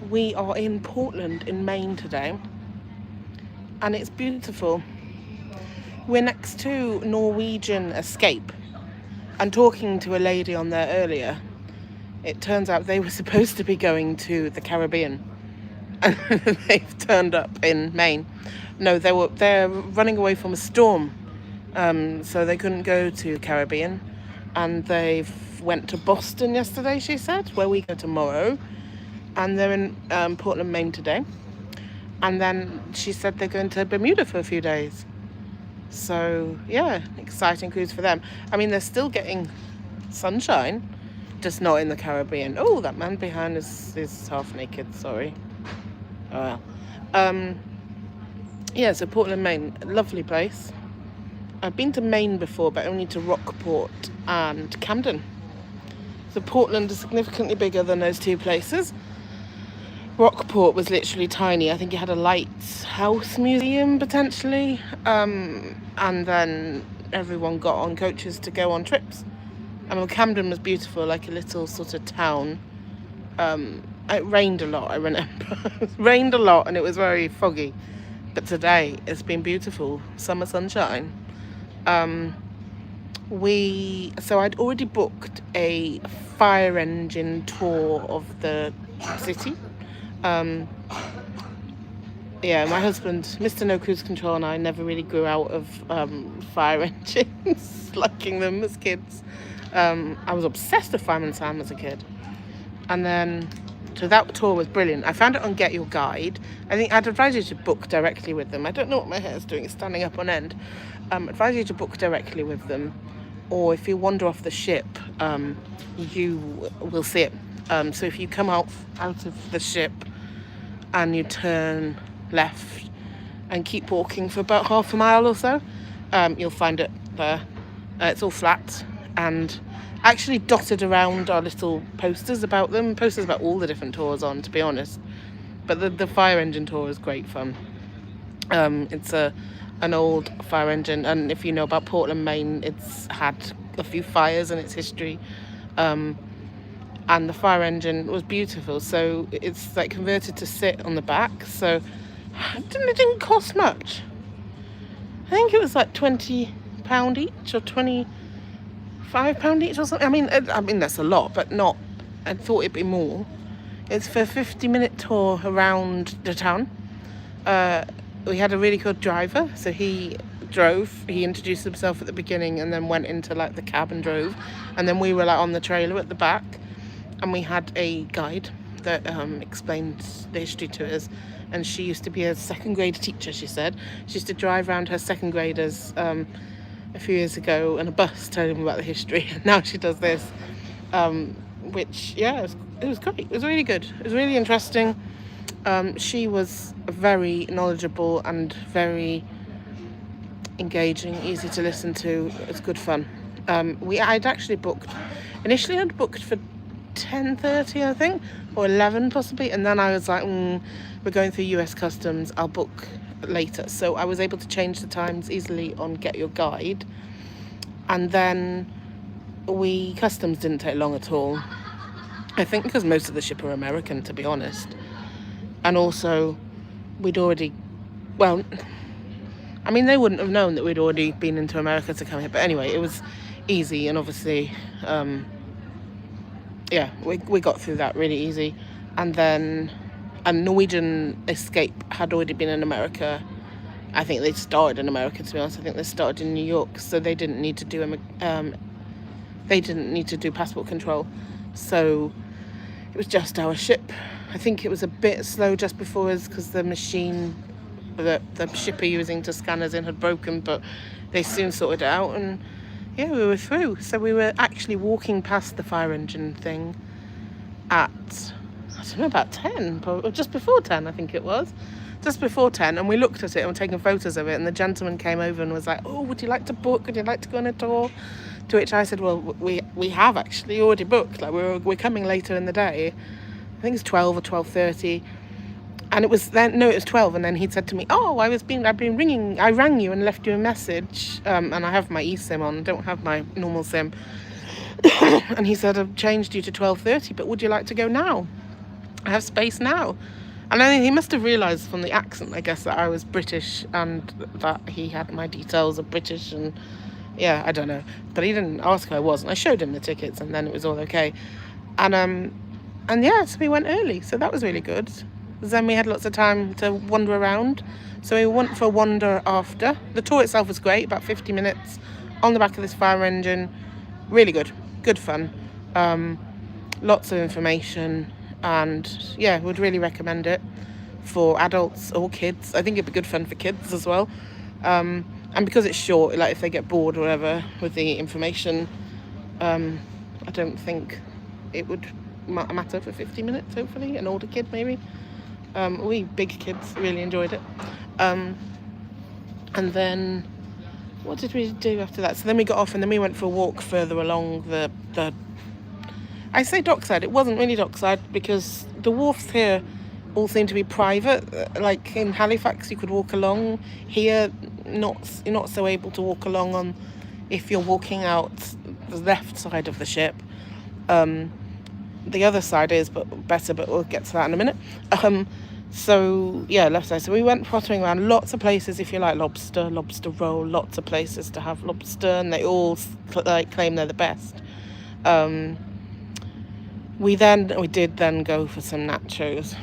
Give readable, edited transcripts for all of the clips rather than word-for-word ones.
We are in Portland in Maine today, and it's beautiful. We're next to Norwegian Escape, and talking to a lady on there earlier, it turns out they were supposed to be going to the Caribbean, and they've turned up in Maine. No, they're running away from a storm, so they couldn't go to the Caribbean, and they've went to Boston yesterday, she said, where we go tomorrow, and they're in Portland, Maine today. And then she said they're going to Bermuda for a few days. So, yeah, exciting cruise for them. I mean, they're still getting sunshine, just not in the Caribbean. Oh, that man behind is half naked, sorry. Oh, well. Yeah, so Portland, Maine, lovely place. I've been to Maine before, but only to Rockport and Camden. So Portland is significantly bigger than those two places. Rockport was literally tiny. I think it had a lighthouse museum potentially, and then everyone got on coaches to go on trips. I mean, Camden was beautiful, like a little sort of town. It rained a lot, I remember. It rained a lot and it was very foggy, but today it's been beautiful, summer sunshine. So I'd already booked a fire engine tour of the city. Yeah, my husband, Mr. No Cruise Control, and I never really grew out of fire engines, liking them as kids. I was obsessed with Fireman Sam as a kid. And then, so that tour was brilliant. I found it on Get Your Guide. I think I'd advise you to book directly with them. I don't know what my hair's doing, it's standing up on end. Advise you to book directly with them. Or if you wander off the ship, you will see it. So if you come out of the ship and you turn left and keep walking for about half a mile or so, you'll find it there. It's all flat and actually dotted around are little posters about them, posters about all the different tours on, to be honest. But the fire engine tour is great fun. It's an old fire engine, and if you know about Portland, Maine, it's had a few fires in its history. And the fire engine was beautiful, so it's like converted to sit on the back, so it didn't cost much. I think it was like £20 each or £25 each or something. I mean that's a lot, but not, I thought it'd be more. It's for a 50-minute tour around the town. We had a really good driver, so he drove, he introduced himself at the beginning and then went into like the cab and drove, and then we were like on the trailer at the back. And we had a guide that explained the history to us. And she used to be a second grade teacher, she said. She used to drive around her second graders a few years ago in a bus telling them about the history. And now she does this, which, yeah, it was great. It was really good. It was really interesting. She was very knowledgeable and very engaging, easy to listen to. It was good fun. I'd actually booked, initially I'd booked for 10:30 I think, or 11 possibly, and then I was like, we're going through US Customs, I'll book later. So I was able to change the times easily on Get Your Guide, and then Customs didn't take long at all. I think because most of the ship are American, to be honest, and also we'd already, well, I mean they wouldn't have known that we'd already been into America to come here, but anyway, it was easy, and obviously yeah, we got through that really easy. And then Norwegian Escape had already been in America. I think they started in America, to be honest. I think they started in New York, so they didn't need to do passport control. So it was just our ship. I think it was a bit slow just before us because the machine that the ship are using to scan us in had broken, but they soon sorted it out, and yeah, we were through. So we were actually walking past the fire engine thing at, I don't know, about 10, or just before 10, I think it was. Just before 10, and we looked at it and were taking photos of it, and the gentleman came over and was like, oh, would you like to book? Would you like to go on a tour? To which I said, well, we have actually already booked. Like, we're coming later in the day. I think it's 12 or 12:30. And it was 12, and then he said to me, oh, I've been ringing, I rang you and left you a message, and I have my eSIM on, don't have my normal SIM. And he said, I've changed you to 12:30, but would you like to go now? I have space now. And I think he must have realised from the accent, I guess, that I was British and that he had my details of British. And yeah, I don't know. But he didn't ask who I was. And I showed him the tickets and then it was all okay. And yeah, so we went early. So that was really good. Then we had lots of time to wander around. So we went for a wander after. The tour itself was great, about 50 minutes on the back of this fire engine. Really good. Good fun. Lots of information. And yeah, would really recommend it for adults or kids. I think it'd be good fun for kids as well. And because it's short, like if they get bored or whatever with the information, I don't think it would matter for 50 minutes, hopefully. An older kid, maybe. We big kids really enjoyed it. And then, what did we do after that? So then we got off and then we went for a walk further along the I say dockside, it wasn't really dockside because the wharfs here all seem to be private. Like in Halifax, you could walk along. Here, you're not so able to walk along on if you're walking out the left side of the ship. The other side is better, but we'll get to that in a minute. So yeah, left side. So we went pottering around lots of places. If you like lobster roll, lots of places to have lobster, and they all claim they're the best. We did then go for some nachos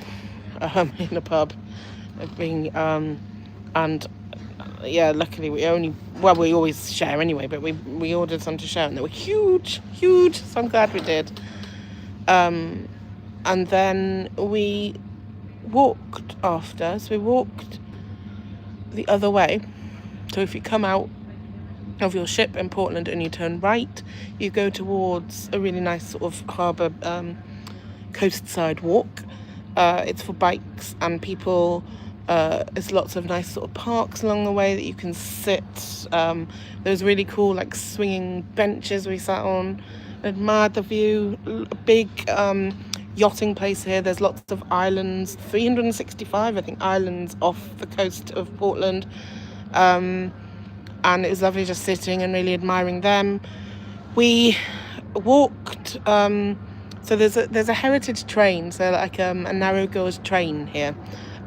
in a pub, and yeah, luckily we always share anyway, but we ordered some to share, and they were huge, so I'm glad we did. And then we walked after, so we walked the other way. So if you come out of your ship in Portland and you turn right, you go towards a really nice sort of harbour coastside walk. It's for bikes and people. There's lots of nice sort of parks along the way that you can sit. There's really cool like swinging benches we sat on, admired the view. A big yachting place here. There's lots of islands, 365 I think islands off the coast of Portland. And it was lovely just sitting and really admiring them. We walked, so there's a heritage train, so like a narrow gauge train here.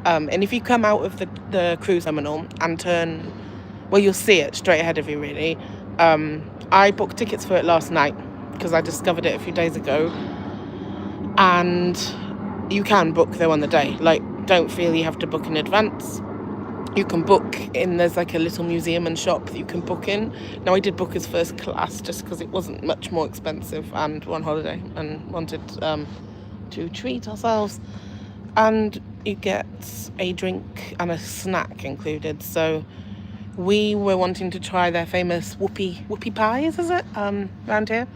And if you come out of the cruise terminal and turn, well, you'll see it straight ahead of you, really. I booked tickets for it last night because I discovered it a few days ago. And you can book though on the day. Like, don't feel you have to book in advance. You can book in, there's like a little museum and shop that you can book in. Now I did book as first class just because it wasn't much more expensive and we're on holiday and wanted to treat ourselves. And you get a drink and a snack included. So we were wanting to try their famous whoopie pies, is it, around here.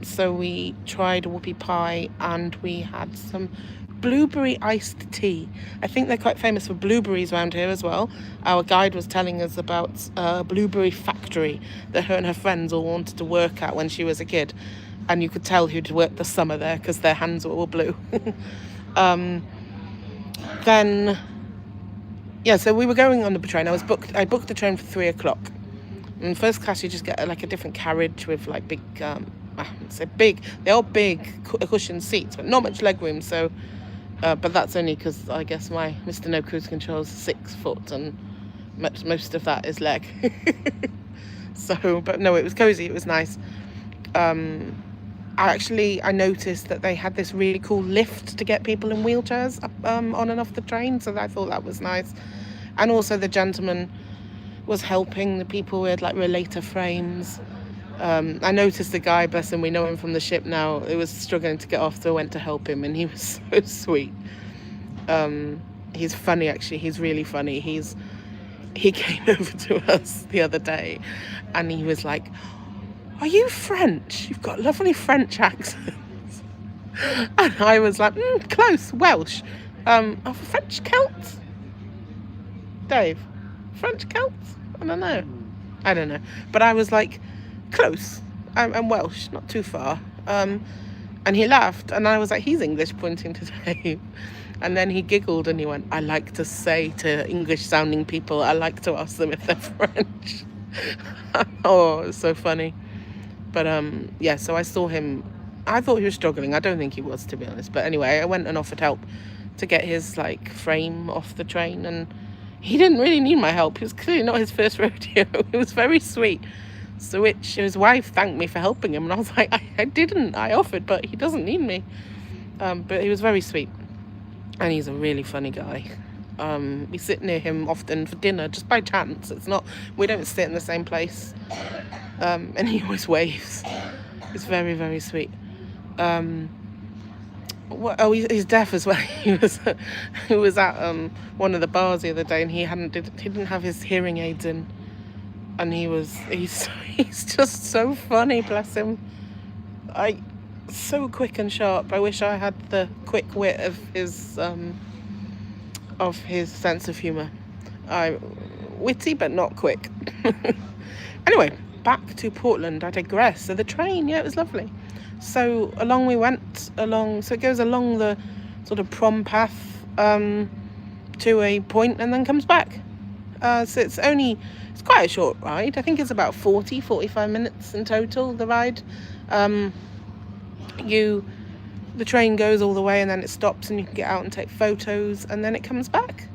So we tried a whoopie pie and we had some blueberry iced tea. I think they're quite famous for blueberries around here as well. Our guide was telling us about a blueberry factory that her and her friends all wanted to work at when she was a kid, and you could tell who'd worked the summer there because their hands were all blue. Then yeah, so we were going on the train. I booked the train for 3:00. In first class you just get like a different carriage with like big they're all big cushioned seats but not much legroom, so but that's only because I guess my Mr. No Cruise Control is 6 foot and most of that is leg. So, but no, it was cozy, it was nice. I noticed that they had this really cool lift to get people in wheelchairs on and off the train, so I thought that was nice. And also the gentleman was helping the people with like relator frames. I noticed the guy, bless him, we know him from the ship now, he was struggling to get off, so I went to help him, and he was so sweet. He's funny, actually. He's really funny. He came over to us the other day and he was like, "Are you French? You've got lovely French accents." And I was like, close, Welsh. French Celts? Dave, French Celts? I don't know. But I was like, close. I'm Welsh, not too far. And he laughed, and I was like, he's English, pointing to Dave. And then he giggled and he went, "I like to say to English-sounding people, I like to ask them if they're French." Oh, it was so funny. But yeah, so I saw him I thought he was struggling. I don't think he was, to be honest. But anyway, I went and offered help to get his like frame off the train, and he didn't really need my help. It was clearly not his first rodeo. It was very sweet. So which his wife thanked me for helping him, and I was like, I didn't. I offered, but he doesn't need me. But he was very sweet, and he's a really funny guy. We sit near him often for dinner, just by chance. It's not, we don't sit in the same place. And he always waves. He's very, very sweet. He's deaf as well. He was at one of the bars the other day, and he didn't have his hearing aids in, and he's just so funny, bless him. So quick and sharp. I wish I had the quick wit of his sense of humour. Witty but not quick. Anyway, back to Portland. I digress. So the train, yeah, it was lovely. So we went along. So it goes along the sort of prom path to a point and then comes back. So it's quite a short ride. I think it's about 45 minutes in total, the ride. The train goes all the way and then it stops and you can get out and take photos and then it comes back.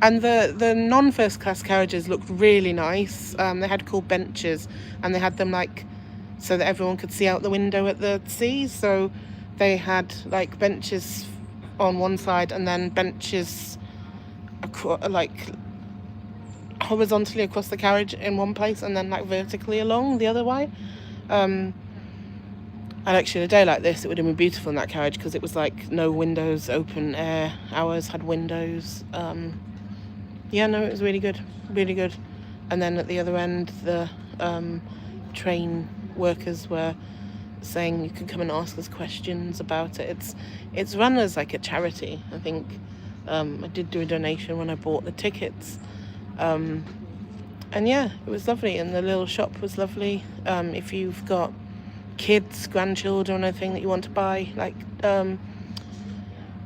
And the non-first class carriages looked really nice. They had cool benches, and they had them like so that everyone could see out the window at the sea. So they had like benches on one side and then benches like horizontally across the carriage in one place and then like vertically along the other way. And actually, a day like this, it would have been beautiful in that carriage because it was like no windows, open air. Ours had windows. It was really good, really good. And then at the other end, the train workers were saying you can come and ask us questions about it. It's run as like a charity. I think I did do a donation when I bought the tickets. And yeah, it was lovely, and the little shop was lovely. If you've got kids, grandchildren, anything that you want to buy, like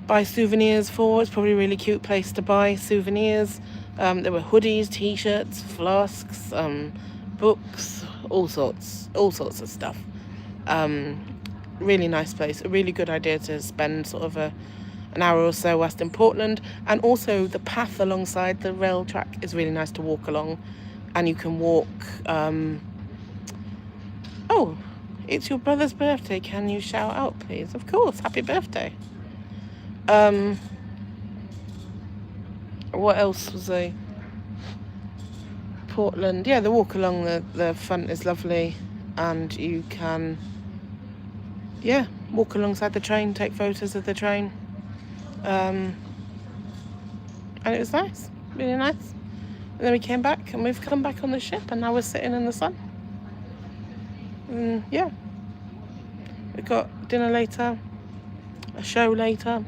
buy souvenirs for, it's probably a really cute place to buy souvenirs. There were hoodies, t-shirts, flasks, books, all sorts of stuff. Really nice place, a really good idea to spend sort of an hour or so west in Portland. And also the path alongside the rail track is really nice to walk along, and you can walk. It's your brother's birthday. Can you shout out, please? Of course. Happy birthday. What else was I? Portland. Yeah, the walk along the front is lovely, and you can, walk alongside the train, take photos of the train. And it was nice, really nice. And then we came back, and we've come back on the ship, and now we're sitting in the sun. We got dinner later, a show later,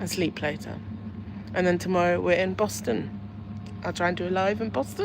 and sleep later. And then tomorrow we're in Boston. I'll try and do a live in Boston.